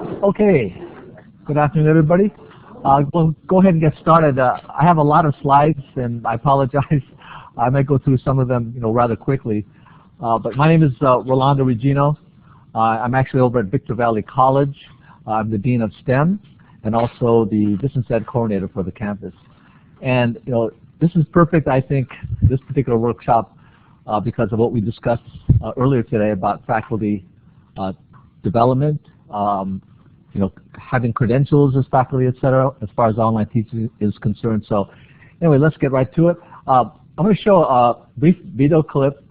Okay, good afternoon, everybody. We'll go ahead and get started. I have a lot of slides, and I apologize. I might go through some of them, rather quickly. But my name is Rolando Regino. I'm actually over at Victor Valley College. I'm the Dean of STEM and also the Distance Ed Coordinator for the campus. And this is perfect, I think, this particular workshop because of what we discussed earlier today about faculty development, having credentials as faculty, et cetera, as far as online teaching is concerned. So anyway, let's get right to it. I'm going to show a brief video clip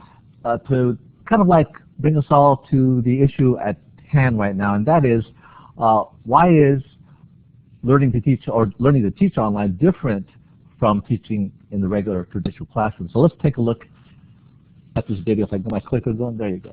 to kind of like bring us all to the issue at hand right now, and that is why is learning to teach or learning to teach online different from teaching in the regular traditional classroom. So let's take a look at this video. If I get my clicker going, there you go.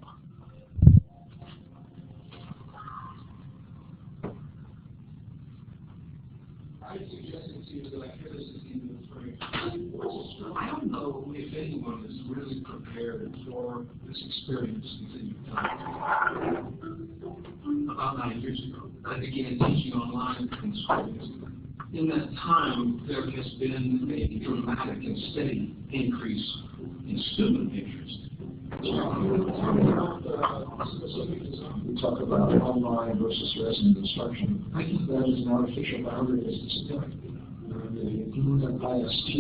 I don't know if anyone is really prepared for this experience that you've done. About 9 years ago, I began teaching online at Constructivism. In that time, there has been a dramatic and steady increase in student interest. We talk about online versus resident instruction. I think that is an artificial boundary as discipline. If you move an IST,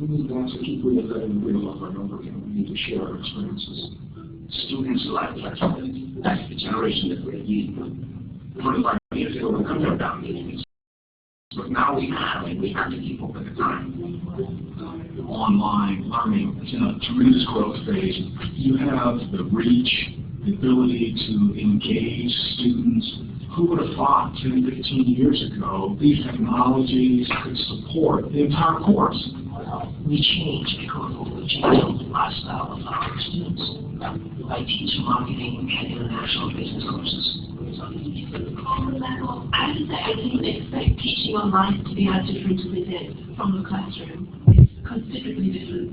we need not to keep reinventing the wheel over and over again. We need to share our experiences. Students like flexibility. That's the generation that we're leading. 25 years ago, we couldn't have done these. But now we have to keep up with the time. Online learning is in a tremendous growth phase. You have the reach, the ability to engage students. Who would have thought 10, 15 years ago these technologies could support the entire course? We change because we change the lifestyle of our students. I teach marketing and international business courses. I didn't expect teaching online to be as different as it is from the classroom. It's considerably different.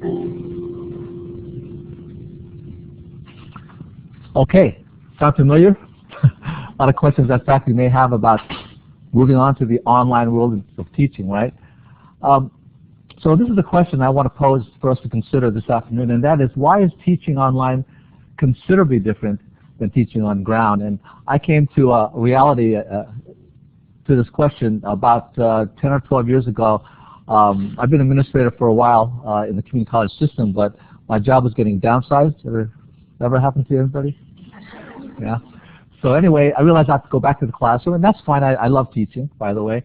Okay, sound familiar? A lot of questions that faculty may have about moving on to the online world of teaching, right? So this is the question I want to pose for us to consider this afternoon, and that is, why is teaching online considerably different than teaching on ground? And I came to a reality to this question about 10 or 12 years ago. I've been administrator for a while in the community college system, but my job was getting downsized. Ever happened to everybody? Yeah. So anyway, I realized I have to go back to the classroom, and that's fine. I love teaching, by the way.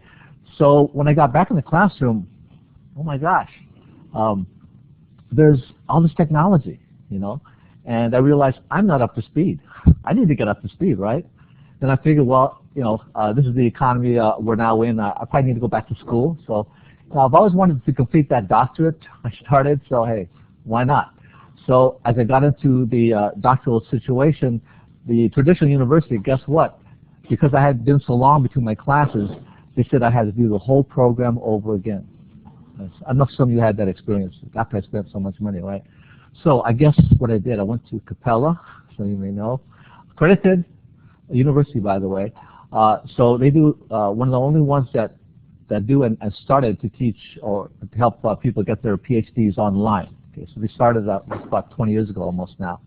So when I got back in the classroom, oh my gosh, there's all this technology, and I realized I'm not up to speed. I need to get up to speed, right? Then I figured, well, this is the economy we're now in. I probably need to go back to school. So I've always wanted to complete that doctorate I started, so hey, why not? So as I got into the doctoral situation, the traditional university, guess what? Because I had been so long between my classes, they said I had to do the whole program over again. I know some of you had that experience after I spent so much money, right? So I guess what I did, I went to Capella, so you may know, accredited university, by the way. So they do one of the only ones that do and started to teach or to help people get their PhDs online. Okay, so they started about 20 years ago, almost now.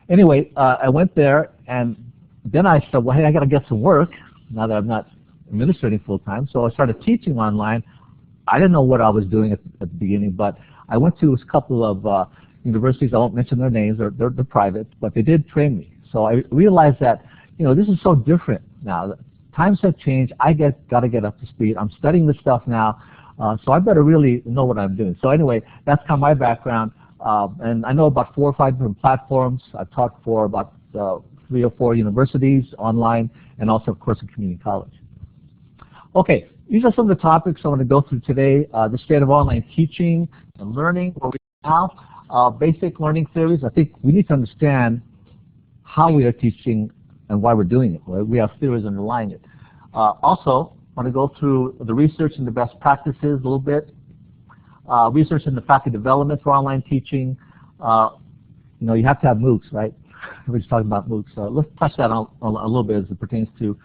Anyway, I went there, and then I said, well, hey, I got to get some work now that I'm not administrating full-time. So I started teaching online. I didn't know what I was doing at the beginning, but I went to a couple of universities. I won't mention their names. They're private, but they did train me. So I realized that, this is so different now. Times have changed. I got to get up to speed. I'm studying this stuff now, so I better really know what I'm doing. So anyway, that's kind of my background. And I know about 4 or 5 different platforms. I've taught for about 3 or 4 universities online, and also, of course, a community college. Okay, these are some of the topics I want to go through today. The state of online teaching and learning, where we are now. Basic learning theories. I think we need to understand how we are teaching and why we're doing it. Right? We have theories underlying it. Also, I want to go through the research and the best practices a little bit. Research in the faculty development for online teaching. You have to have MOOCs, right? everybody's talking about MOOCs. So let's touch that on a little bit as it pertains to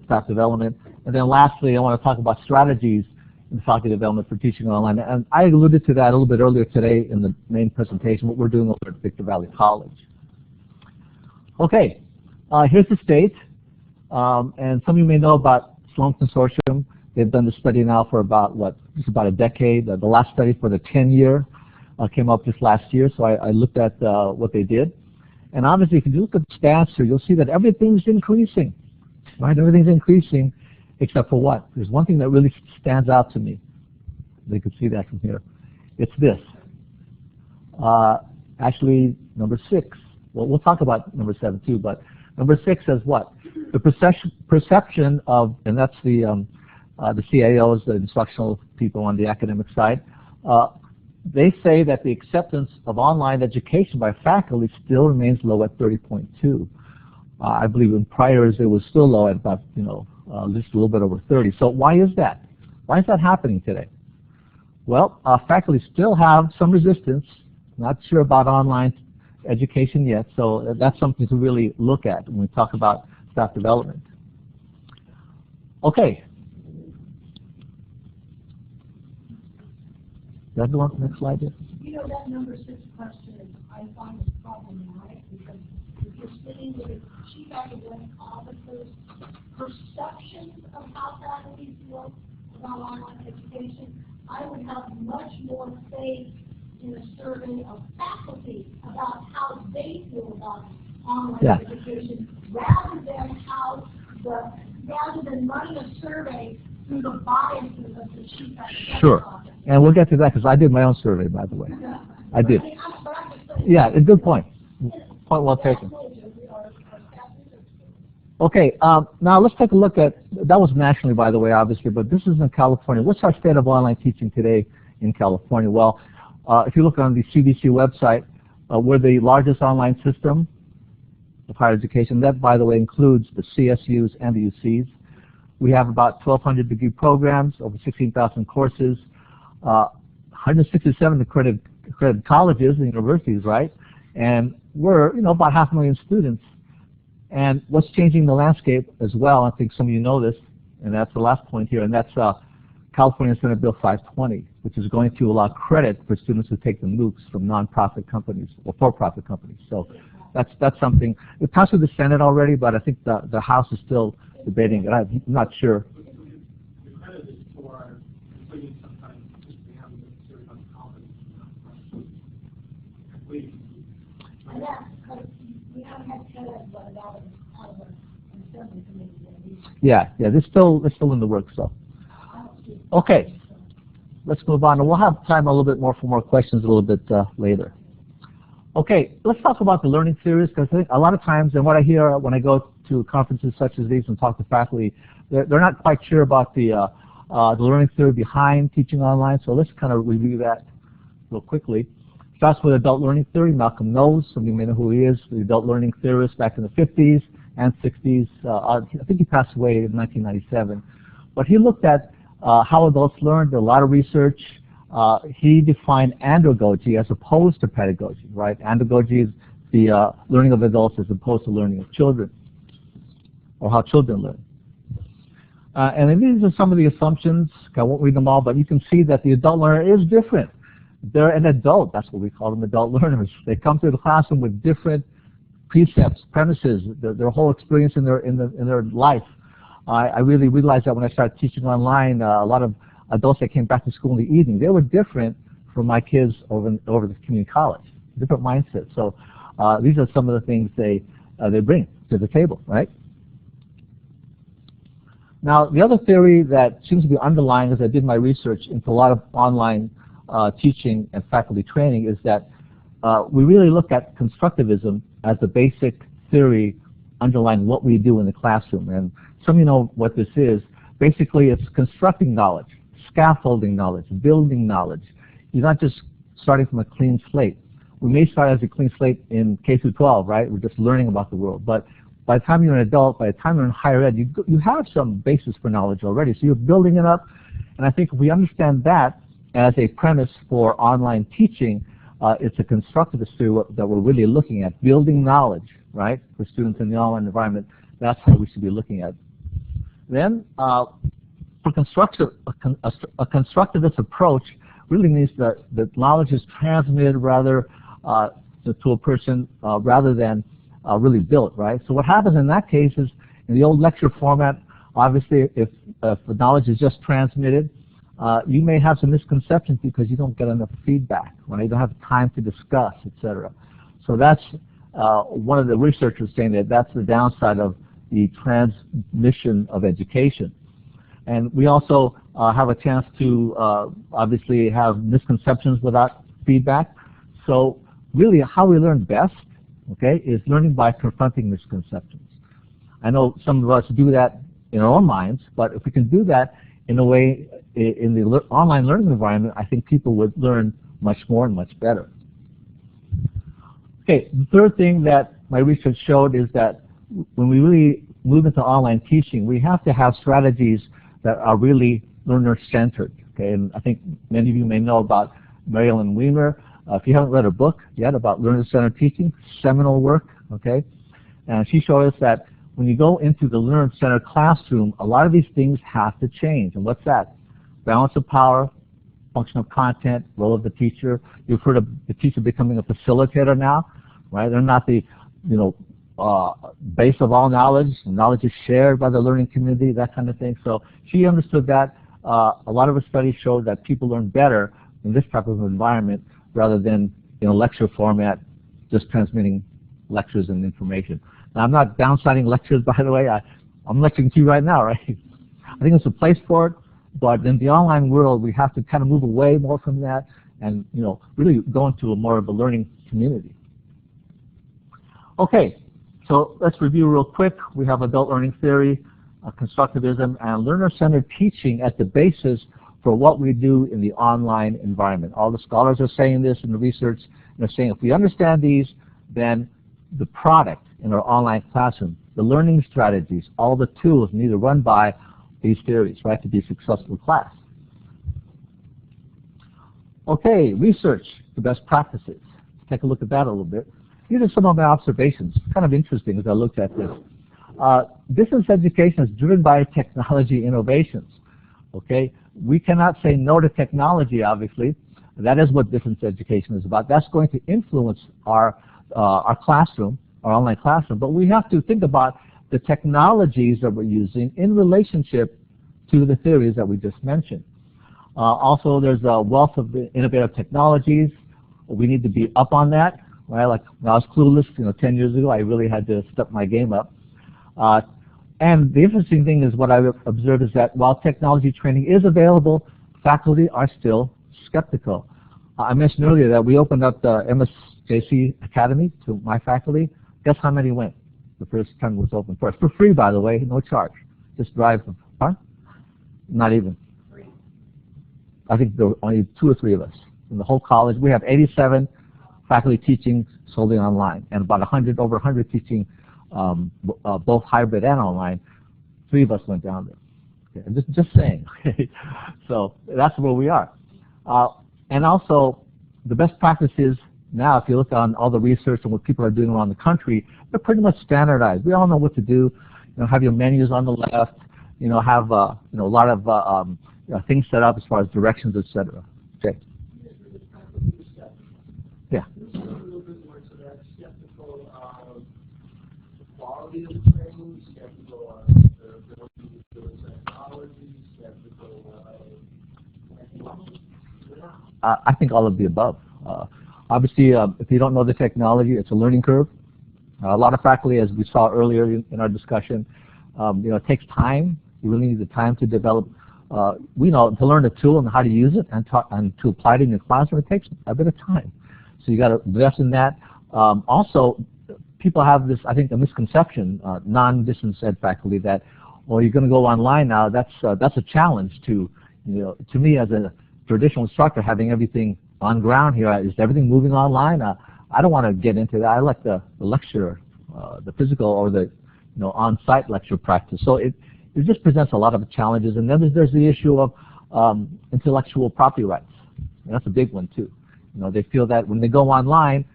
staff development. And then lastly, I want to talk about strategies in faculty development for teaching online. And I alluded to that a little bit earlier today in the main presentation, what we're doing over at Victor Valley College. Okay, here's the state. And some of you may know about Sloan Consortium. They've done this study now for about, just about a decade. The last study for the 10-year came up just last year, so I looked at what they did. And obviously, if you look at the stats here, you'll see that everything's increasing, right? Everything's increasing except for what? There's one thing that really stands out to me. You can see that from here. It's this. Actually, number 6. Well, we'll talk about number 7 too, but number 6 says what? The perception of, and that's the CAOs, the instructional people on the academic side, they say that the acceptance of online education by faculty still remains low at 30.2. I believe in prior years it was still low at about, just a little bit over 30. So why is that? Why is that happening today? Well, faculty still have some resistance, not sure about online education yet, so that's something to really look at when we talk about staff development. Okay. That go on to the next slide, yeah? That number 6 question, I find it problematic because if you're sitting with a chief academic officer's perceptions of how faculty feel about online education, I would have much more faith in a survey of faculty about how they feel about online education rather than running a survey through the biases of the chief academic officer. And we'll get to that because I did my own survey, by the way. I did. Yeah, a good point. Point well taken. Okay, now let's take a look at, that was nationally, by the way, obviously, but this is in California. What's our state of online teaching today in California? Well, if you look on the CDC website, we're the largest online system of higher education. That, by the way, includes the CSUs and the UCs. We have about 1,200 degree programs, over 16,000 courses, 167 accredited colleges and universities, right? And we're, about 500,000 students. And what's changing the landscape as well, I think some of you know this, and that's the last point here, and that's California Senate Bill 520, which is going to allow credit for students who take the MOOCs from nonprofit companies or for-profit companies. So that's something. It passed through the Senate already, but I think the House is still debating it. I'm not sure. The credit is for completing sometimes just to have a series of companies completing. And that's because we haven't had credit, but out of an assembly committee. Yeah, they're still in the works, so. Okay, let's move on. And we'll have time a little bit more for more questions a little bit later. Okay, let's talk about the learning theories, because I think a lot of times, and what I hear when I go to conferences such as these and talk to faculty, they're not quite sure about the learning theory behind teaching online. So let's kind of review that real quickly. Starts with adult learning theory. Malcolm knows, some of you may know who he is, the adult learning theorist back in the 50s and 60s. I think he passed away in 1997. But he looked at how adults learned, a lot of research. He defined andragogy as opposed to pedagogy, right? Andragogy is the learning of adults as opposed to learning of children, or how children learn. And then these are some of the assumptions. I won't read them all, but you can see that the adult learner is different. They're an adult. That's what we call them, adult learners. They come to the classroom with different precepts, premises, their whole experience in their life. I really realized that when I started teaching online, a lot of adults that came back to school in the evening, they were different from my kids over the community college, different mindsets. So these are some of the things they bring to the table, right? Now, the other theory that seems to be underlying as I did my research into a lot of online teaching and faculty training is that we really look at constructivism as the basic theory underlying what we do in the classroom. And some of you know what this is. Basically, it's constructing knowledge, scaffolding knowledge, building knowledge. You're not just starting from a clean slate. We may start as a clean slate in K through 12, right? We're just learning about the world. But by the time you're an adult, by the time you're in higher ed, you have some basis for knowledge already. So you're building it up. And I think if we understand that as a premise for online teaching, it's a constructivist theory that we're really looking at, building knowledge, right, for students in the online environment. That's how we should be looking at it. Then, for a constructivist approach really means that knowledge is transmitted rather to a person rather than really built, right? So what happens in that case is, in the old lecture format, obviously, if the knowledge is just transmitted, you may have some misconceptions because you don't get enough feedback, right? You don't have time to discuss, etc. So that's one of the researchers saying that that's the downside of the transmission of education. And we also have a chance to obviously have misconceptions without feedback. So really how we learn best, okay, is learning by confronting misconceptions. I know some of us do that in our own minds, but if we can do that in a way in the online learning environment, I think people would learn much more and much better. Okay, the third thing that my research showed is that when we really move into online teaching, we have to have strategies that are really learner-centered. Okay, and I think many of you may know about Marilyn Weimer. If you haven't read her book yet about learner-centered teaching, seminal work. Okay, and she showed us that when you go into the learner-centered classroom, a lot of these things have to change. And what's that? Balance of power, function of content, role of the teacher. You've heard of the teacher becoming a facilitator now, right? They're not the, base of all knowledge. Knowledge is shared by the learning community, that kind of thing. So she understood that. A lot of her studies showed that people learn better in this type of environment rather than in a lecture format, just transmitting lectures and information. Now, I'm not downsizing lectures, by the way. I'm lecturing to you right now, right? I think there's a place for it, but in the online world, we have to kind of move away more from that and, really go into more of a learning community. Okay, so let's review real quick. We have adult learning theory, constructivism, and learner-centered teaching at the basis for what we do in the online environment. All the scholars are saying this in the research, and they're saying if we understand these, then the product in our online classroom, the learning strategies, all the tools need to run by these theories, right, to be a successful class. Okay, research, the best practices. Let's take a look at that a little bit. These are some of my observations. Kind of interesting as I looked at this. Distance education is driven by technology innovations. Okay, we cannot say no to technology, obviously. That is what distance education is about. That's going to influence our classroom, our online classroom, but we have to think about the technologies that we're using in relationship to the theories that we just mentioned. Also, there's a wealth of innovative technologies. We need to be up on that, right? Like when I was clueless, 10 years ago, I really had to step my game up. And the interesting thing is what I've observed is that while technology training is available, faculty are still skeptical. I mentioned earlier that we opened up the MSJC Academy to my faculty. Guess how many went the first time it was open? First, for free, by the way, no charge. Just drive, huh? Not even. I think there were only 2 or 3 of us in the whole college. We have 87 faculty teaching solely online, and about over 100 teaching both hybrid and online. 3 of us went down there. Okay, just saying. Okay, so that's where we are. And also, the best practices now, if you look on all the research and what people are doing around the country, they're pretty much standardized. We all know what to do. Have your menus on the left. Have a lot of things set up as far as directions, etc. Okay. Yeah. A little bit more to that. Skeptical of the quality of the training, skeptical of the ability to do technology, skeptical of I think all of the above. Obviously, if you don't know the technology, it's a learning curve. A lot of faculty, as we saw earlier in our discussion, it takes time. You really need the time to develop. We know to learn a tool and how to use it and to apply it in your classroom, it takes a bit of time. So you got to invest in that. Also, people have this, I think, a misconception, non-distance ed faculty, that, well, you're going to go online now. That's a challenge to me as a traditional instructor, having everything on ground here. Is everything moving online? I don't want to get into that. I like the lecture, the physical or the on-site lecture practice. So it just presents a lot of challenges. And then there's the issue of intellectual property rights. And that's a big one too. They feel that when they go online,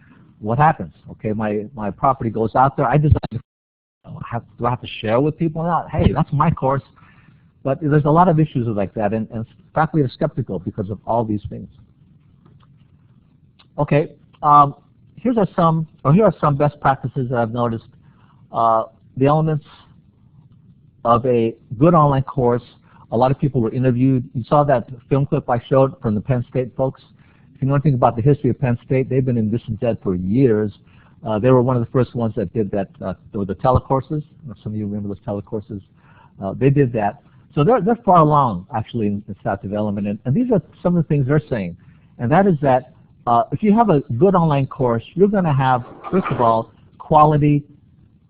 what happens? Okay, my property goes out there. I design it. Do I have to share with people now? Hey, that's my course. But there's a lot of issues like that, and faculty are skeptical because of all these things. Okay, here are some best practices that I've noticed. The elements of a good online course. A lot of people were interviewed. You saw that film clip I showed from the Penn State folks. If you know anything about the history of Penn State, they've been in distance ed for years. They were one of the first ones that did that, the telecourses. Some of you remember those telecourses. They did that. So they're far along, actually, in staff development. And these are some of the things they're saying. And that is that if you have a good online course, you're going to have, first of all, quality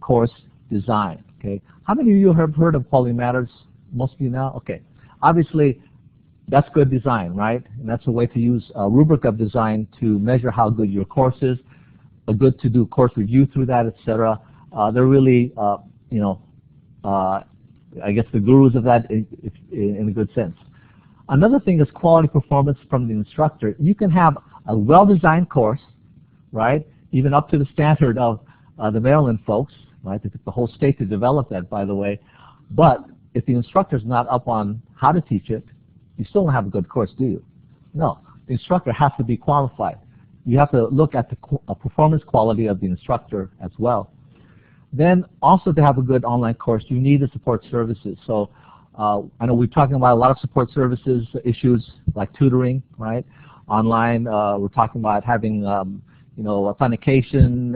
course design. Okay. How many of you have heard of Quality Matters? Most of you now? Okay. Obviously, that's good design, right? And that's a way to use a rubric of design to measure how good your course is, good to do course review through that, etc. They're really, I guess the gurus of that in a good sense. Another thing is quality performance from the instructor. You can have a well-designed course, right, even up to the standard of the Maryland folks, right? It took the whole state to develop that, by the way. But if the instructor's not up on how to teach it, you still don't have a good course, do you? No. The instructor has to be qualified. You have to look at the performance quality of the instructor as well. Then also to have a good online course, you need the support services. So I know we're talking about a lot of support services issues like tutoring, right? Online, we're talking about having authentication,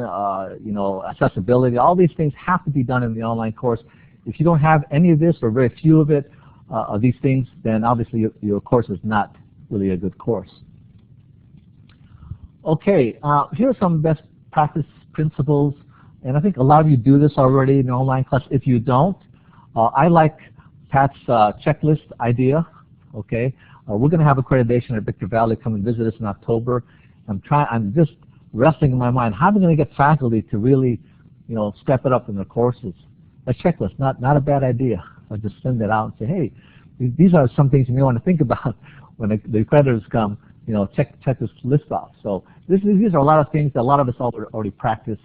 accessibility. All these things have to be done in the online course. If you don't have any of this or very few of it, of these things, then obviously your course is not really a good course. Okay, here are some best practice principles, and I think a lot of you do this already in your online class. If you don't, I like Pat's checklist idea. Okay, we're going to have accreditation at Victor Valley. Come and visit us in October. I'm just wrestling in my mind, how am I going to get faculty to really, step it up in their courses? A checklist, not a bad idea. I'll just send it out and say, hey, these are some things you may want to think about when the accreditors come. Check this list off. So these are a lot of things that a lot of us already practice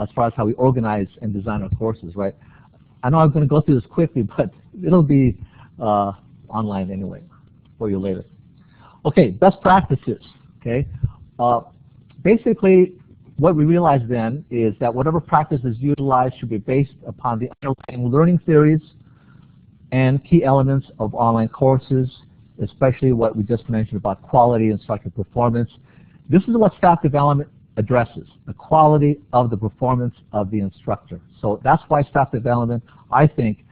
as far as how we organize and design our courses, right? I know I'm going to go through this quickly, but it'll be online anyway for you later. Okay, best practices. Okay, basically what we realize then is that whatever practice is utilized should be based upon the underlying learning theories and key elements of online courses, especially what we just mentioned about quality instructor performance. This is what staff development addresses, the quality of the performance of the instructor. So that's why staff development, I think,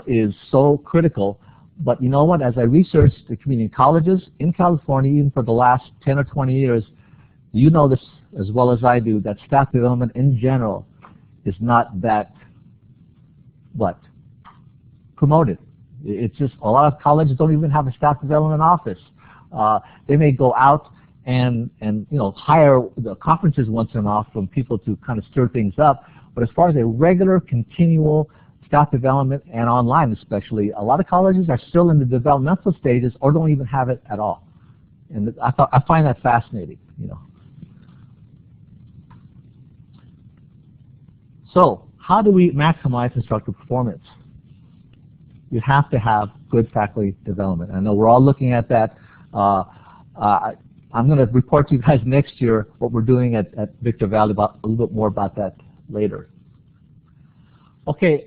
is so critical. But you know what, as I researched the community colleges in California, even for the last 10 or 20 years, you know this as well as I do, that staff development in general is not that, promoted. It's just a lot of colleges don't even have a staff development office. They may go out and hire the conferences once in a while from people to kind of stir things up. But as far as a regular, continual staff development and online especially, a lot of colleges are still in the developmental stages or don't even have it at all. And I find that fascinating. So how do we maximize instructor performance? You have to have good faculty development. I know we're all looking at that. I'm going to report to you guys next year what we're doing at Victor Valley, about a little bit more about that later. Okay,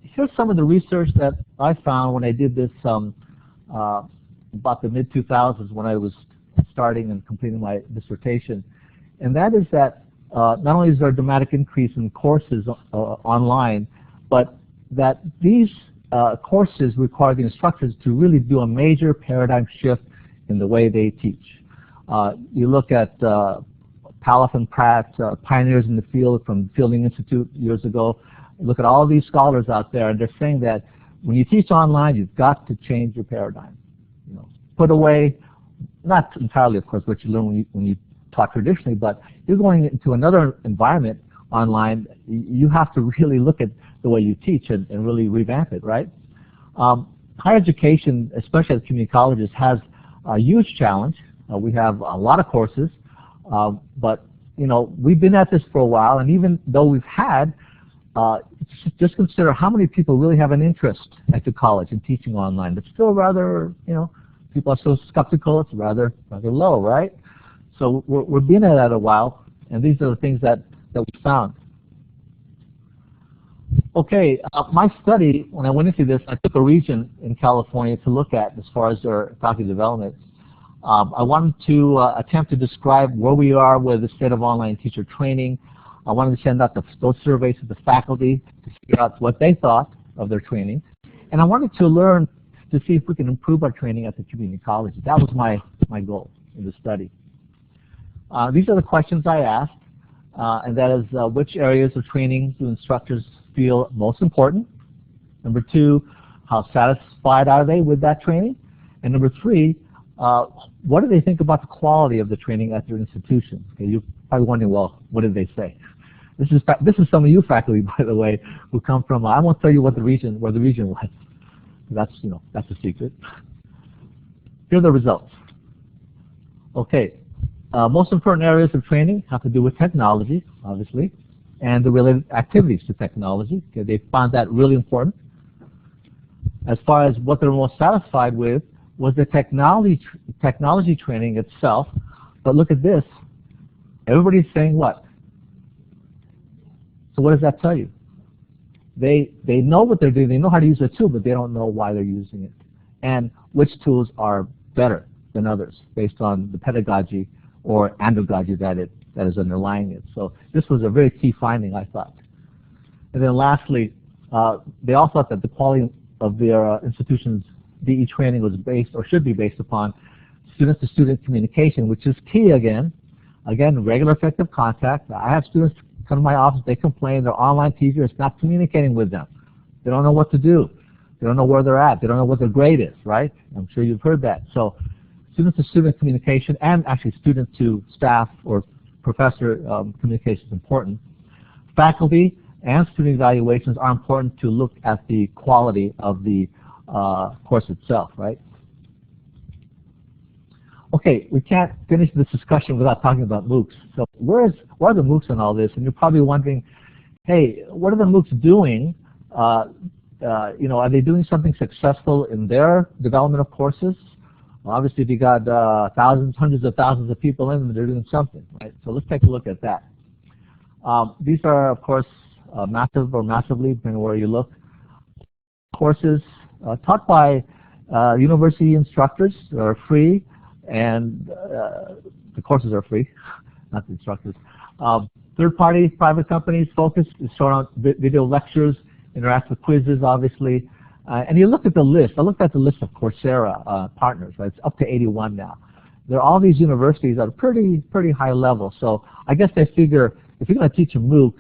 here's some of the research that I found when I did this about the mid-2000s when I was starting and completing my dissertation. And that is that not only is there a dramatic increase in courses online, but that these courses require the instructors to really do a major paradigm shift in the way they teach. You look at Palaf and Pratt, pioneers in the field from Fielding Institute years ago. Look at all these scholars out there, and they're saying that when you teach online, you've got to change your paradigm. Put away, not entirely, of course, what you learn when you taught traditionally, but you're going into another environment online. You have to really look at the way you teach and really revamp it, right? Higher education, especially at community colleges, has a huge challenge. We have a lot of courses, but you know, we've been at this for a while, and even though we've had, just consider how many people really have an interest at the college in teaching online. It's still rather, you know, people are so skeptical, it's rather low, right? So we're being at it a while, and these are the things that we found. Okay, my study, when I went into this, I took a region in California to look at as far as their faculty development. I wanted to attempt to describe where we are with the state of online teacher training. I wanted to send out those surveys to the faculty to figure out what they thought of their training. And I wanted to learn to see if we can improve our training at the community colleges. That was my goal in the study. These are the questions I asked, and that is which areas of training do instructors feel most important? Number 2, how satisfied are they with that training? And number 3, what do they think about the quality of the training at their institution? Okay, you're probably wondering, well, what did they say? This is some of you faculty, by the way, who come from. I won't tell you where the region was. That's, you know, that's a secret. Here are the results. Okay, most important areas of training have to do with technology, obviously, and the related activities to technology. Okay, they found that really important. As far as what they're most satisfied with was the technology training itself. But look at this. Everybody's saying what? So what does that tell you? They know what they're doing. They know how to use the tool, but they don't know why they're using it, and which tools are better than others based on the pedagogy or andragogy that is underlying it. So this was a very key finding, I thought. And then lastly, they all thought that the quality of their institution's DE training was based, or should be based upon, student-to-student communication, which is key again. Again, regular effective contact. I have students come to my office, they complain, their online teacher is not communicating with them. They don't know what to do. They don't know where they're at. They don't know what their grade is, right? I'm sure you've heard that. So student-to-student communication, and actually student-to-staff or professor communication is important. Faculty and student evaluations are important to look at the quality of the course itself, right? Okay, we can't finish this discussion without talking about MOOCs. So where are the MOOCs in all this? And you're probably wondering, hey, what are the MOOCs doing? You know, are they doing something successful in their development of courses? Well, obviously, if you got thousands, hundreds of thousands of people in them, they're doing something, right? So let's take a look at that. These are, of course, massive or massively, depending on where you look, courses taught by university instructors that are free, and the courses are free, not the instructors. Third-party private companies focus is sort of video lectures, interactive quizzes, obviously. And you look at the list. I looked at the list of Coursera partners. Right? It's up to 81 now. There are all these universities at a pretty high level. So I guess they figure if you're going to teach a MOOC,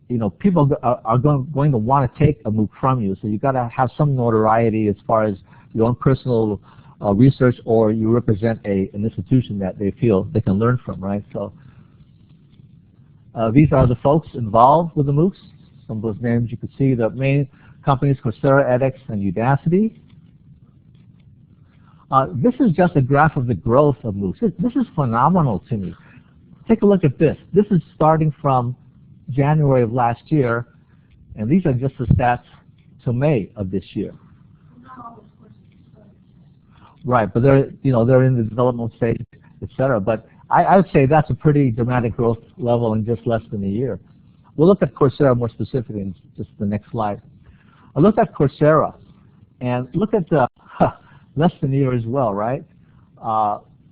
you know, people are going to want to take a MOOC from you. So you've got to have some notoriety as far as your own personal research, or you represent an institution that they feel they can learn from, right? So these are the folks involved with the MOOCs. Some of those names you can see, the main companies, Coursera, edX, and Udacity. This is just a graph of the growth of MOOCs. This is phenomenal to me. Take a look at this. This is starting from January of last year, and these are just the stats to May of this year. Right, but they're in the development stage, etc. But I would say that's a pretty dramatic growth level in just less than a year. We'll look at Coursera more specifically in just the next slide. I looked at Coursera, and look at the less than a year as well, right?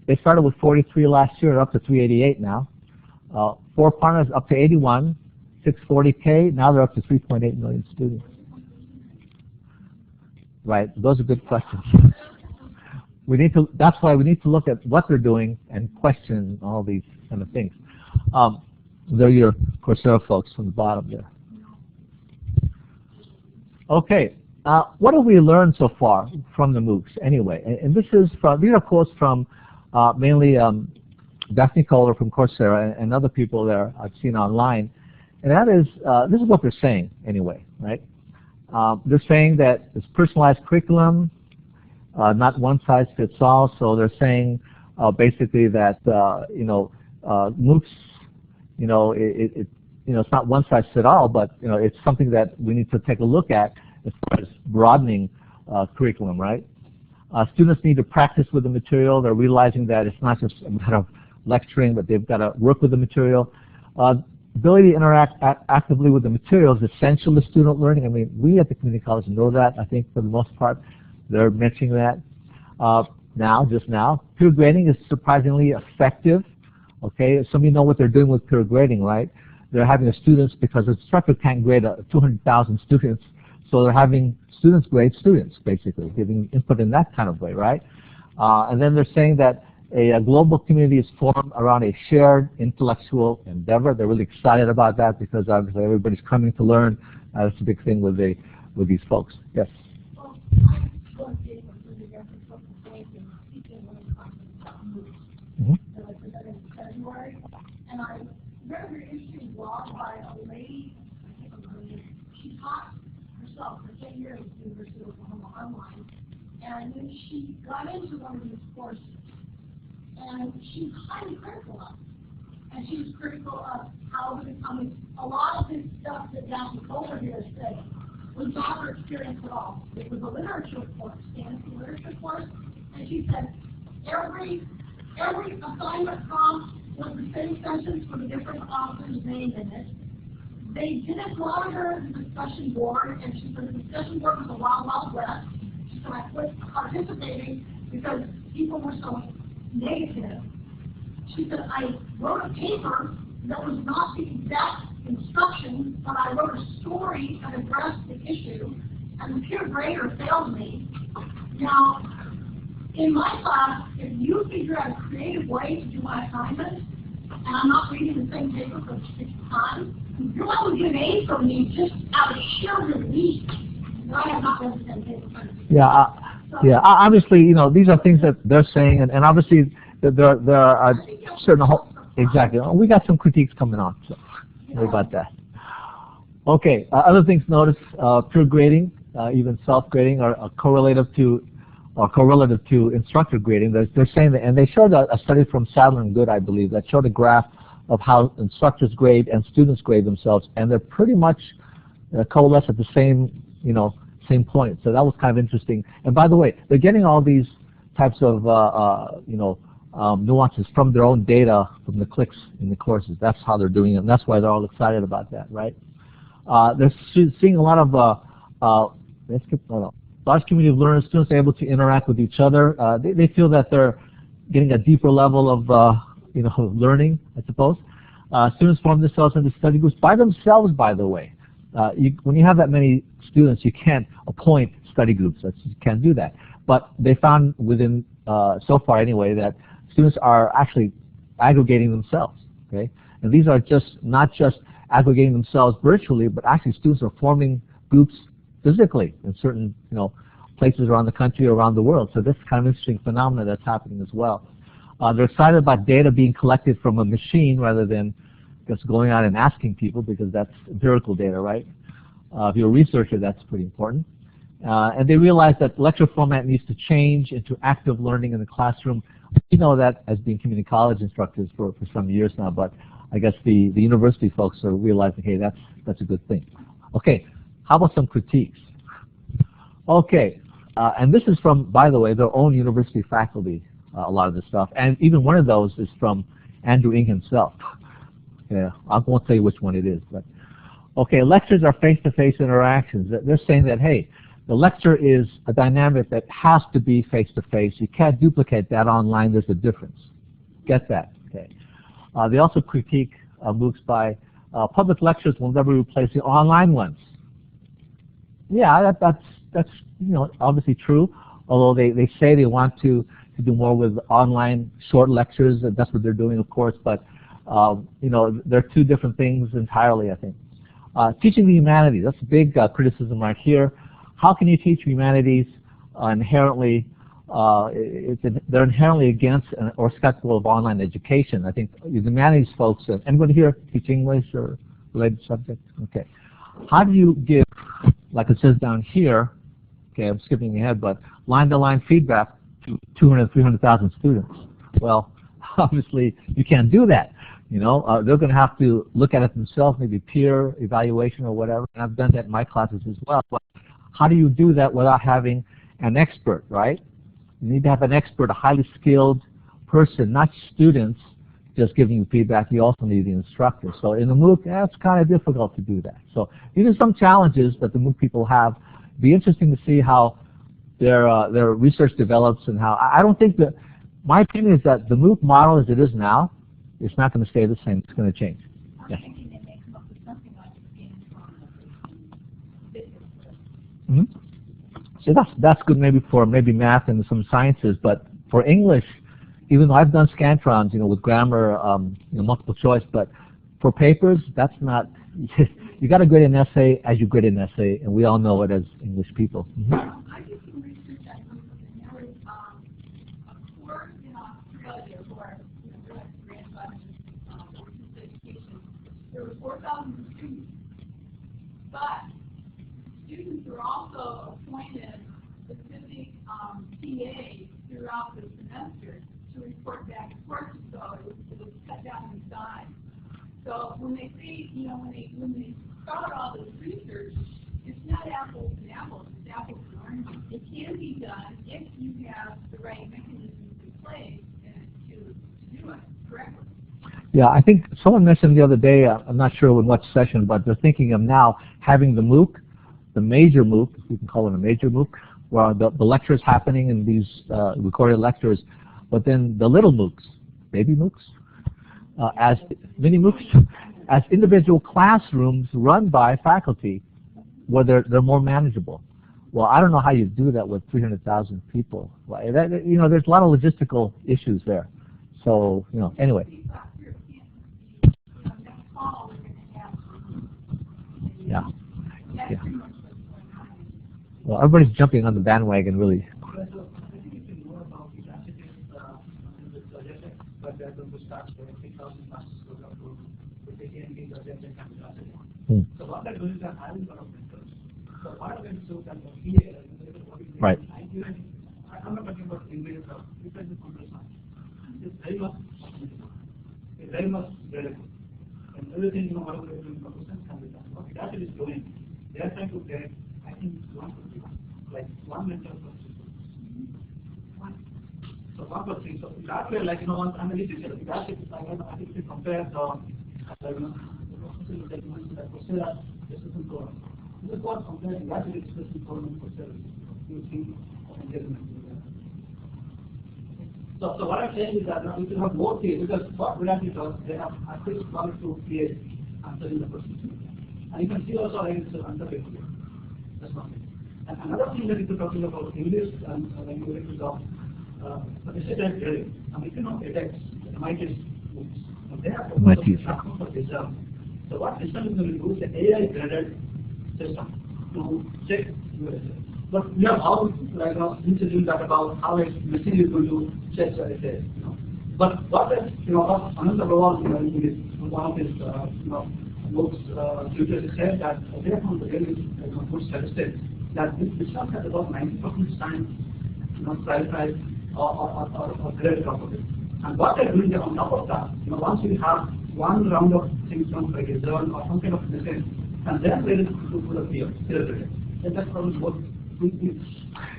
They started with 43 last year, up to 388 now. 4 partners up to 81, 640K. Now they're up to 3.8 million students. Right, those are good questions. That's why we need to look at what they're doing and question all these kind of things. They're your Coursera folks from the bottom there. Okay, what have we learned so far from the MOOCs anyway? And these are quotes from mainly Daphne Kohler from Coursera and other people there I've seen online. And that is, this is what they're saying anyway, right? They're saying that it's personalized curriculum, not one size fits all. So they're saying basically that MOOCs, it's not one size fits all, but it's something that we need to take a look at as far as broadening curriculum, right? Students need to practice with the material. They're realizing that it's not just a matter of lecturing, but they've got to work with the material. Ability to interact actively with the material is essential to student learning. I mean, we at the community college know that. I think for the most part, they're mentioning that just now. Peer grading is surprisingly effective. Okay, some of you know what they're doing with peer grading, right? They're having the students, because the instructor can't grade 200,000 students, so they're having students grade students, basically, giving input in that kind of way, right? And then they're saying that a global community is formed around a shared intellectual endeavor. They're really excited about that because obviously everybody's coming to learn. That's a big thing with these folks. Yes? Well, I'm going to take a really different from the point in speaking when I'm talking about MOOCs that I presented in February. And I read a very interesting blog by a lady, I can't remember her name. She taught herself for 10 years at the University of Oklahoma online. And then she got into one of these courses. And she's highly critical of it. And she's critical of how to become a lot of this stuff that Daphne over here said was not her experience at all. It was a literature course, fancy literature course, and she said every assignment prompt was the same sentence with a different author's name in it. They didn't monitor the discussion board, and she said the discussion board was a wild, wild west. She said I quit participating because people were so negative. She said, I wrote a paper that was not the exact instructions, but I wrote a story that addressed the issue, and the peer grader failed me. Now, in my class, if you figure out a creative way to do my assignment, and I'm not reading the same paper for the 6th time, you're going to get an A from me just out of sheer relief that I have not read the same paper for the 6th time. Yeah, obviously, these are things that they're saying, and obviously there are certain, exactly. We got some critiques coming on, so worry about that. Okay, other things notice, peer grading, even self-grading are correlative to instructor grading. They're saying that, and they showed a study from Sadler and Good, I believe, that showed a graph of how instructors grade and students grade themselves, and they're pretty much coalesce at the same, same point. So that was kind of interesting. And by the way, they're getting all these types of nuances from their own data, from the clicks in the courses. That's how they're doing it, and that's why they're all excited about that, right? They're seeing a lot of large community of learners, students able to interact with each other. They feel that they're getting a deeper level of learning, I suppose. Students form themselves into study groups by themselves, by the way. When you have that many students, you can't appoint study groups. You can't do that. But they found within, so far anyway, that students are actually aggregating themselves. Okay, and these are not just aggregating themselves virtually, but actually students are forming groups physically in certain places around the country or around the world. So this is kind of interesting phenomenon that's happening as well. They're excited about data being collected from a machine rather than just going out and asking people, because that's empirical data, right? If you're a researcher, that's pretty important. And they realize that lecture format needs to change into active learning in the classroom. We know that as being community college instructors for some years now, but I guess the university folks are realizing, hey, that's a good thing. Okay, how about some critiques? Okay, and this is from, by the way, their own university faculty, a lot of this stuff, and even one of those is from Andrew Ng himself. Yeah, I won't tell you which one it is, but okay, lectures are face-to-face interactions. They're saying that, hey, the lecture is a dynamic that has to be face-to-face. You can't duplicate that online. There's a difference. Get that? Okay. They also critique MOOCs by public lectures will never replace the online ones. Yeah, that's obviously true. Although they say they want to do more with online short lectures. That's what they're doing, of course. But they're two different things entirely, I think. Teaching the humanities, that's a big criticism right here. How can you teach humanities inherently? They're inherently against or skeptical of online education. I think the humanities folks, anybody here teach English or related subject? Okay. How do you give, like it says down here, okay, I'm skipping ahead, but line-to-line feedback to 200,000, 300,000 students? Well, obviously you can't do that. They're going to have to look at it themselves, maybe peer evaluation or whatever, and I've done that in my classes as well. But how do you do that without having an expert, right? You need to have an expert, a highly skilled person, not students just giving you feedback. You also need the instructor. So in the MOOC, it's kind of difficult to do that. So these are some challenges that the MOOC people have. It'd be interesting to see how their research develops and how. I don't think that, my opinion is that the MOOC model as it is now, it's not going to stay the same. It's going to change. Yes. Mm-hmm. So that's good maybe for math and some sciences, but for English, even though I've done Scantrons, with grammar, multiple choice, but for papers, that's not. You got to grade an essay as you grade an essay, and we all know it as English people. Mm-hmm. I did some research on this, and there was a course in Australia where education. There were 4,000 students, but students were also appointed specific TAs throughout the semester to report back to courses, so it was cut down in size. So when they say, when they start all this research, it's not apples and apples, it's apples and oranges. It can be done if you have the right mechanisms in place to do it correctly. Yeah, I think someone mentioned the other day, I'm not sure in what session, but they're thinking of now having the MOOC, the major MOOC, if you can call it a major MOOC, where the lectures happening in these recorded lectures, but then the little MOOCs, baby MOOCs, as mini MOOCs, as individual classrooms run by faculty, where they're more manageable. Well, I don't know how you do that with 300,000 people. There's a lot of logistical issues there. So, anyway. Yeah. Yeah. Well, everybody's jumping on the bandwagon, really. So what they're doing is they're hiring a lot of mentors. So one of them is so kind of here, right. I'm not talking about English or different computer science. It's very much relevant. And everything, whatever they're doing, computer science can be done. What that is doing, they're trying to get, I think, one mentor per student. So one per thing. So that way, I'm a teacher. That is, I think we compare the, this is what comparing rapid expression formula for service using engagement. So what I'm saying is that now we should have more PA, because what Rolando does, they have at least 1 or 2 PAs answering the question. And you can see also it's underpaid. That's one thing. And another thing that if you're talking about English and when you get to the discipline grading, if you know edX, MIT books, they have for exam. So what system is going to do is an AI graded system to check your essay. But we have all institute that about how a machine is going to check your essay. But what if another role one of his books tutors said that they have found really good statistics that this system has about 90% time prioritize or grade properly. And what they're doing on top of that, once we have one round of things from like a zone or some kind of message, and then there is to put a peer graded. And that's probably what we do.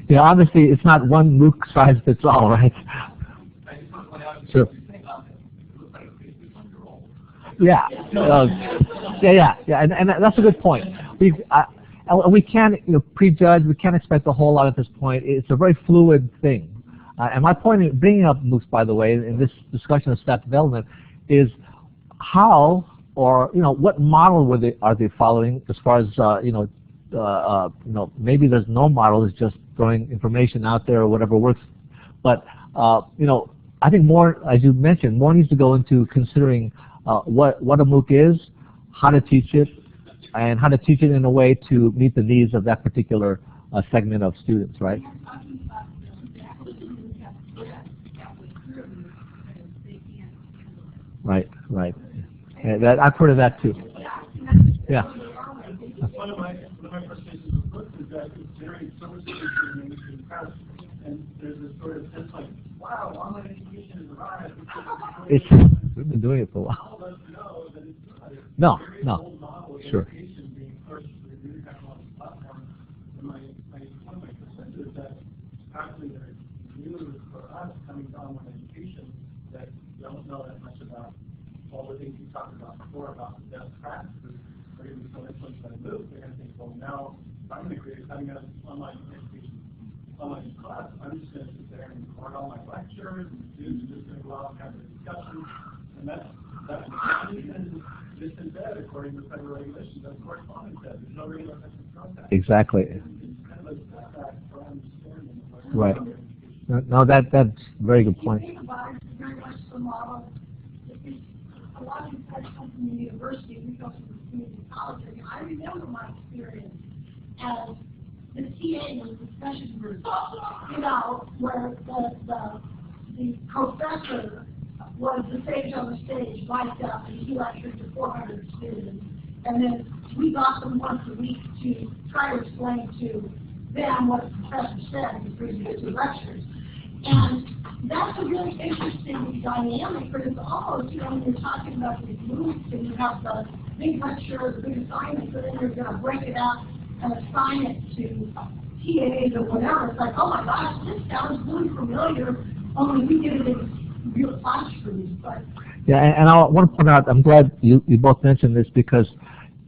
Yeah, obviously it's not one MOOC size fits all, right? Sure. Yeah, and that's a good point. We can't prejudge. We can't expect a whole lot at this point. It's a very fluid thing. And my point in bringing up MOOCs, by the way, in this discussion of staff development, is how or what model are they following as far as maybe there's no model, it's just throwing information out there or whatever works. But I think more, as you mentioned, more needs to go into considering what a MOOC is, how to teach it, and how to teach it in a way to meet the needs of that particular segment of students, right? Right. And I've heard of that too. Yeah. One of my frustrations with the book is that it's generating so much information in the press, and there's a sort of sense like, wow, online education is arrived. We've been doing it for a while. No, very no. old model of Sure. education being pushed through new technology platforms. And one of my concerns is that actually there's new for us coming to online education that don't know that much about all the things you talked about before about the best practices. They're going to be so influenced by the MOOC, they're going to think, well, now if I'm going to create a cutting edge online education, online class, I'm just going to sit there and record all my lectures, and students are just going to go out and have their discussions, and that's even this in bed according to federal regulations. That's correspondence debt. There's no regular contact. Exactly. It's kind of a setback for understanding of what Right. education. No, that's a very good point. If you think about it, it's very much the model. A lot of these guys come from the university, we go to the community college. And I remember my experience as the TA in the discussion group, where the professor was the sage on the stage, mic'd up, and he lectured to 400 students. And then we got them once a week to try to explain to them what the professor said in the previous two lectures. And that's a really interesting dynamic, but it's almost, when you're talking about these MOOCs and you have the big lecture, the big assignment, but then you're going to break it out and assign it to TAs or whatever. It's like, oh my gosh, this sounds really familiar, only we did it in real classrooms. But Yeah, and I want to point out, I'm glad you both mentioned this because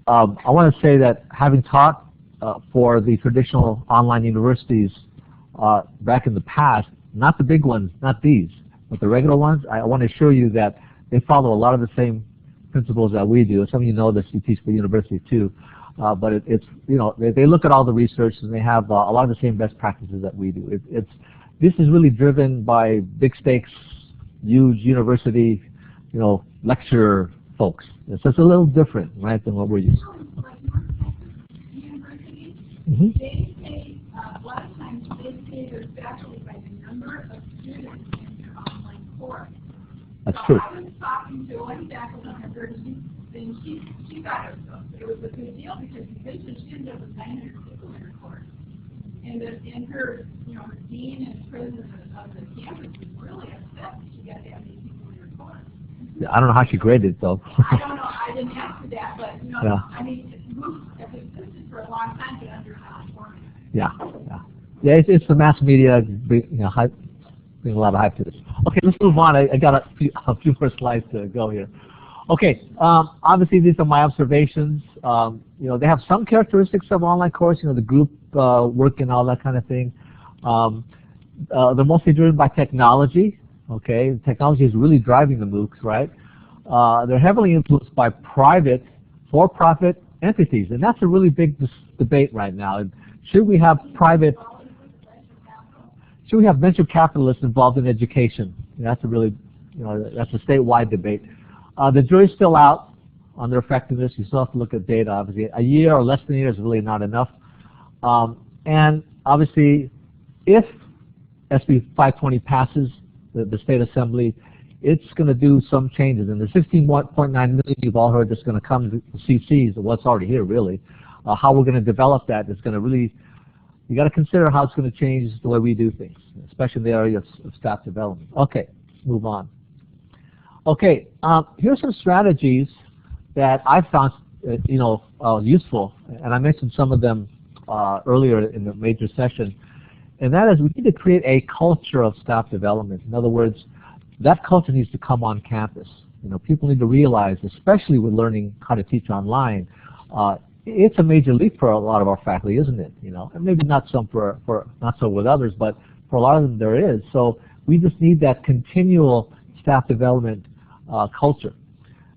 I want to say that having taught for the traditional online universities back in the past, not the big ones, not these, but the regular ones, I want to assure you that they follow a lot of the same principles that we do. Some of you know this, you teach for university too, but it's they look at all the research and they have a lot of the same best practices that we do. This is really driven by big stakes, huge university, lecture folks. So it's a little different, right, than what we're used to. Mm-hmm. They say, a lot of times they say their faculty by the number of students in their online course. That's So true. I was talking to one faculty member, and she got it was a good deal because eventually she ended up with 900 people in her course. And her, her dean and president of the campus was really upset that she got that many people in her course. I don't know how she graded it, though. I don't know, I didn't ask for that, but, Yeah. I mean, MOOCs have existed for a long time, but under how format. Yeah. It's the mass media bring a lot of hype to this. Okay, let's move on. I got a few more slides to go here. Okay, obviously these are my observations. They have some characteristics of online course. The group work and all that kind of thing. They're mostly driven by technology. Okay, technology is really driving the MOOCs, right? They're heavily influenced by private, for-profit entities, and that's a really big debate right now. Should we have venture capitalists involved in education? That's a really, that's a statewide debate. The jury's still out on their effectiveness. You still have to look at data, obviously. A year or less than a year is really not enough. And obviously, if SB 520 passes the state assembly, it's going to do some changes. And the 16.9 million you've all heard that's going to come to CCs, what's already here really, how we're going to develop that is going to really, you got to consider how it's going to change the way we do things, especially in the area of staff development. Okay, move on. Okay, here's some strategies that I found useful, and I mentioned some of them earlier in the major session, and that is we need to create a culture of staff development. In other words, that culture needs to come on campus. People need to realize, especially with learning how to teach online, it's a major leap for a lot of our faculty, isn't it? And maybe not some for not so with others, but for a lot of them there is. So we just need that continual staff development culture.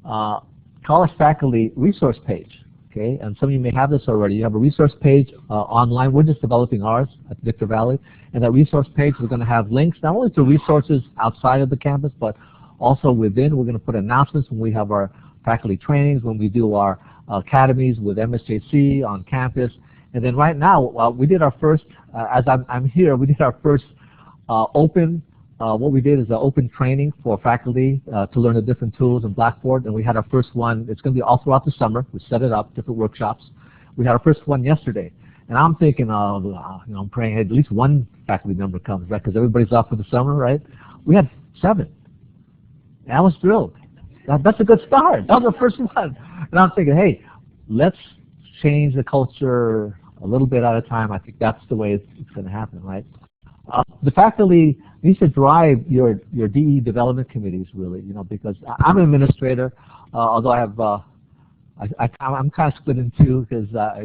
College faculty resource page. Okay, and some of you may have this already. You have a resource page online. We're just developing ours at Victor Valley. And that resource page, we're going to have links not only to resources outside of the campus, but also within. We're going to put announcements when we have our faculty trainings, when we do our academies with MSJC on campus. And then right now, we did our first, as I'm here, we did our first open, what we did is an open training for faculty to learn the different tools in Blackboard. And we had our first one, it's going to be all throughout the summer. We set it up, different workshops. We had our first one yesterday. And I'm thinking, I'm praying hey, at least one faculty member comes, right? Because everybody's off for the summer, right? We had 7. And I was thrilled. That's a good start. That was the first one. And I'm thinking, hey, let's change the culture a little bit at a time. I think that's the way it's going to happen, right? The faculty needs to drive your DE development committees, really, because I'm an administrator, although I have I'm kind of split in two because I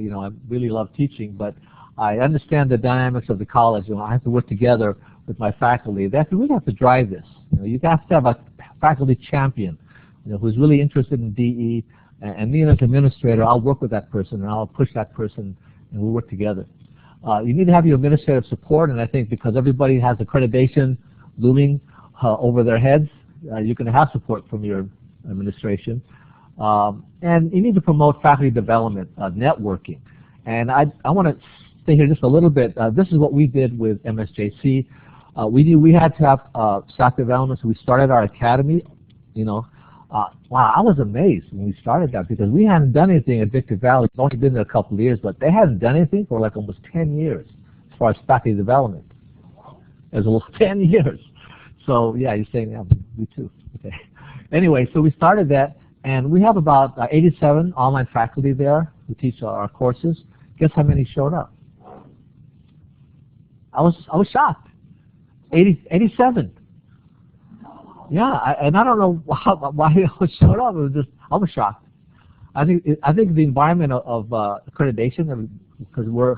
really love teaching, but I understand the dynamics of the college. I have to work together with my faculty. We have to drive this. You have to have a faculty champion, who's really interested in DE, and me as an administrator, I'll work with that person and I'll push that person, and we'll work together. You need to have your administrative support, and I think because everybody has accreditation looming over their heads, you're going to have support from your administration. And you need to promote faculty development, networking. And I want to stay here just a little bit. This is what we did with MSJC. We had to have staff development, so we started our academy. Wow, I was amazed when we started that because we hadn't done anything at Victor Valley. It's only been there a couple of years, but they hadn't done anything for like almost 10 years as far as faculty development. It was 10 years. So yeah, you're saying, yeah, we too. Okay. Anyway, so we started that, and we have about 87 online faculty there who teach our courses. Guess how many showed up? I was shocked. 87. Yeah, and I don't know why it showed up. It was just, I was shocked. I think the environment of accreditation, because we're.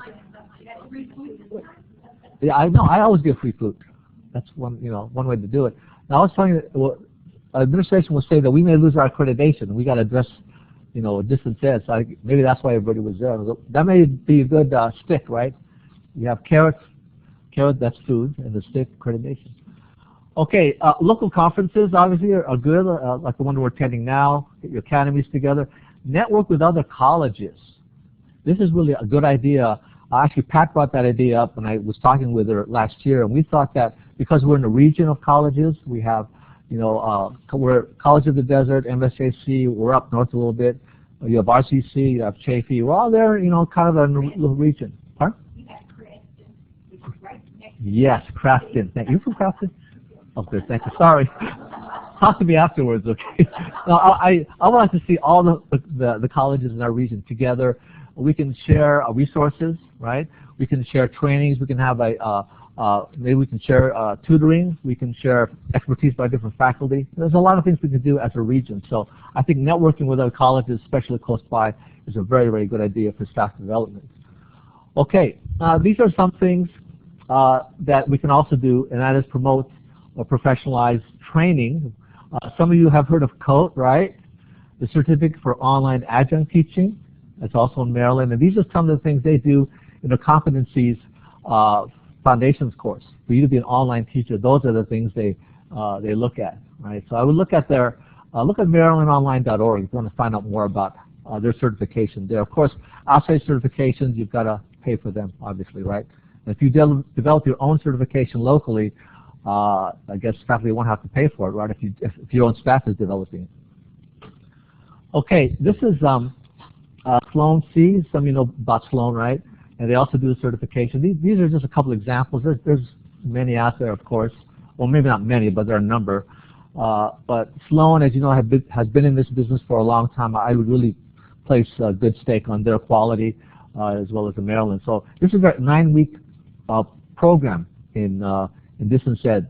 Yeah, I know. I always give free food. That's one way to do it. Now I was telling you, well, administration will say that we may lose our accreditation. We got to address, distance ed. So maybe that's why everybody was there. That may be a good stick, right? You have carrot, that's food, and the stick, accreditation. Okay, local conferences obviously are good, like the one we're attending now. Get your academies together. Network with other colleges. This is really a good idea. Actually, Pat brought that idea up when I was talking with her last year, and we thought that because we're in a region of colleges, we have, we're College of the Desert, MSJC, we're up north a little bit. You have RCC, you have Chaffee. We're all there, kind of in a little region. Pardon? Yes, Crafton. Thank you. From Crafton? Okay, thank you. Sorry. Talk to me afterwards, okay? No, I would like to see all the colleges in our region together. We can share resources, right? We can share trainings. We can have maybe we can share tutoring. We can share expertise by different faculty. There's a lot of things we can do as a region. So I think networking with other colleges, especially close by, is a very, very good idea for staff development. Okay, these are some things that we can also do, and that is promote professionalized training. Some of you have heard of COAT, right? The Certificate for Online Adjunct Teaching. That's also in Maryland, and these are some of the things they do in the competencies foundations course. For you to be an online teacher, those are the things they look at, right? So I would look at their look at marylandonline.org if you want to find out more about their certification there. Of course, outside certifications, you've got to pay for them, obviously, right? And if you develop your own certification locally, I guess faculty won't have to pay for it, right? If your own staff is developing it. Okay, this is Sloan C. Some of you know about Sloan, right? And they also do the certification. These are just a couple examples. There's many out there, of course. Well, maybe not many, but there are a number. But Sloan, as you know, has been in this business for a long time. I would really place a good stake on their quality as well as in Maryland. So this is a 9-week program in distance ed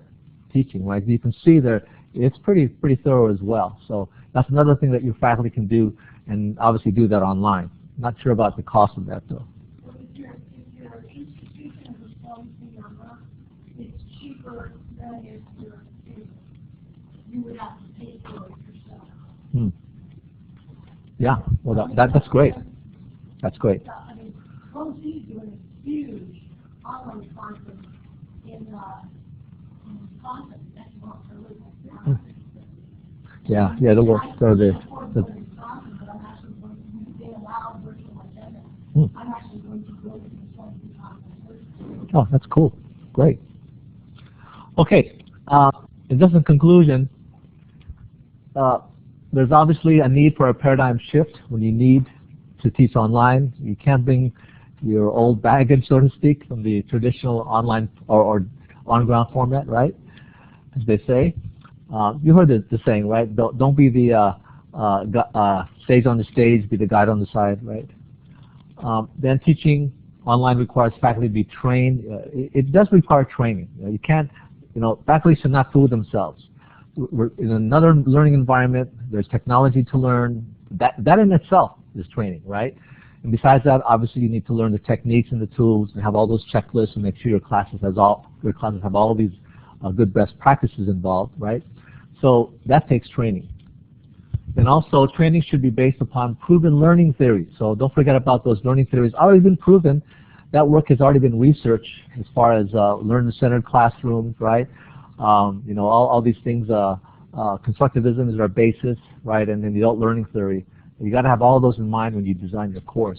teaching, right? You can see there it's pretty thorough as well. So that's another thing that your faculty can do, and obviously do that online. Not sure about the cost of that though. Well, if your institution is going to your work, it's cheaper than if you would have to pay for it yourself. Yeah, well that's great. That's great. I mean, Sloan C is doing a huge online conference in Wisconsin next month. Yeah, the work. So the I'm actually going to go to the Sloan conference. Oh, that's cool. Great. Okay, and just in conclusion, there's obviously a need for a paradigm shift when you need to teach online. You can't bring your old baggage, so to speak, from the traditional online or on-ground format, right, as they say. You heard the saying, right? Don't be the sage on the stage, be the guide on the side, right? Then teaching online requires faculty to be trained. It does require training. You can't, faculty should not fool themselves. We're in another learning environment. There's technology to learn. That in itself is training, right? And besides that, obviously, you need to learn the techniques and the tools and have all those checklists and make sure your classes have all these good best practices involved, right? So that takes training. And also, training should be based upon proven learning theories. So don't forget about those learning theories already been proven. That work has already been researched as far as learner-centered classrooms, right? All these things. Constructivism is our basis, right? And then the adult learning theory. You got to have all those in mind when you design your course.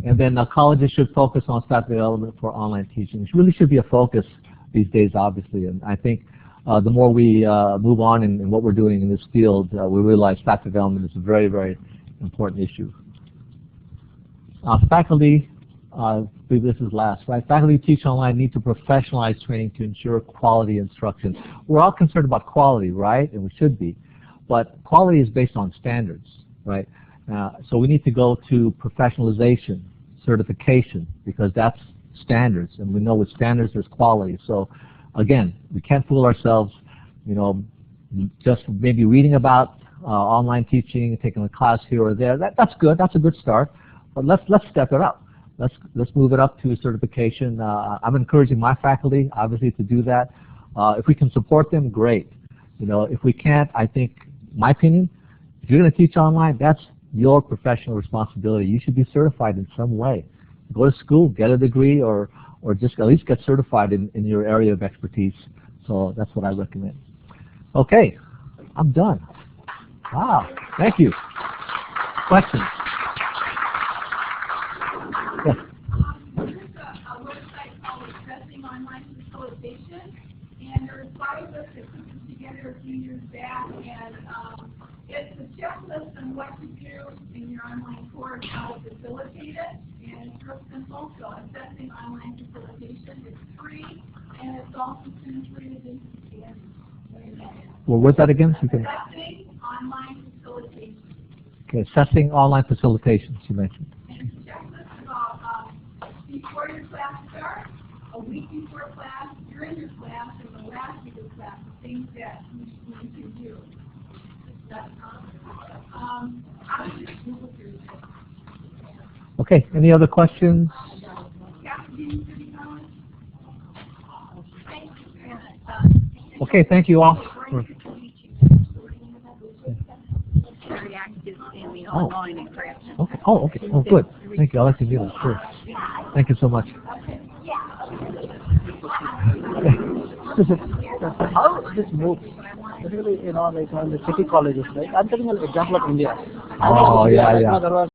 And then colleges should focus on staff development for online teaching. It really should be a focus these days, obviously. And I think the more we move on in what we're doing in this field, we realize staff development is a very, very important issue. Faculty, I believe this is last, right? Faculty who teach online need to professionalize training to ensure quality instruction. We're all concerned about quality, right? And we should be. But quality is based on standards, right? So we need to go to professionalization, certification, because that's standards. And we know with standards there's quality. So again, we can't fool ourselves, just maybe reading about online teaching, taking a class here or there. That's good. That's a good start. But let's step it up. Let's move it up to certification. I'm encouraging my faculty, obviously, to do that. If we can support them, great. If we can't, I think, my opinion, if you're going to teach online, that's your professional responsibility. You should be certified in some way. Go to school, get a degree, or just at least get certified in your area of expertise. So that's what I recommend. Okay, I'm done. Wow, thank you. Questions? Yes. There's a website called Assessing Online Facilitation, and there was 5 of us that put this together a few years back, and it's a checklist on what to do in your online course, how to facilitate it, and it's real simple. So Assessing Online Facilitation is free, and it's also translated into Spanish. Well, what's that again? So Assessing Online Facilitation. Okay, assessing online facilitation, you mentioned. And it's a checklist about before your class starts, a week before class, during your class, and the last week of class, the things that you need to do. Okay, any other questions? Okay, thank you all. Very active in the online and craft. Okay. Oh, okay. Oh, good. Thank you. I like to do that. Sure. Thank you so much. How this moves, particularly like on the city colleges, right? I'm taking an example of India. Oh, yeah.